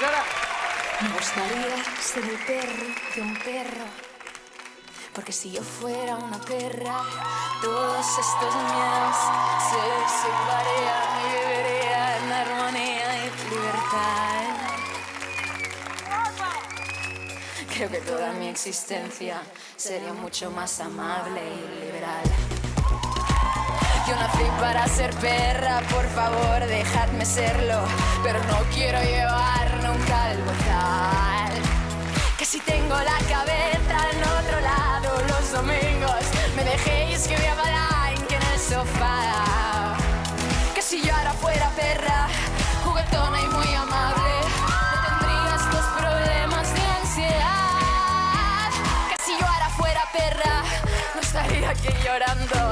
Sara. Me gustaría ser el perro de un perro, porque si yo fuera una perra, todos estos miedos se disiparían y viviría en armonía y libertad. Creo que toda mi existencia sería mucho más amable y liberal. Yo nací para ser perra, por favor, dejadme serlo, pero no quiero llevar nunca el bozal. Que si tengo la cabeza en otro lado los domingos, me dejéis que me apalanque en el sofá. Que si yo ahora fuera perra, juguetona y muy amable, no tendría estos problemas de ansiedad. Que si yo ahora fuera perra, no estaría aquí llorando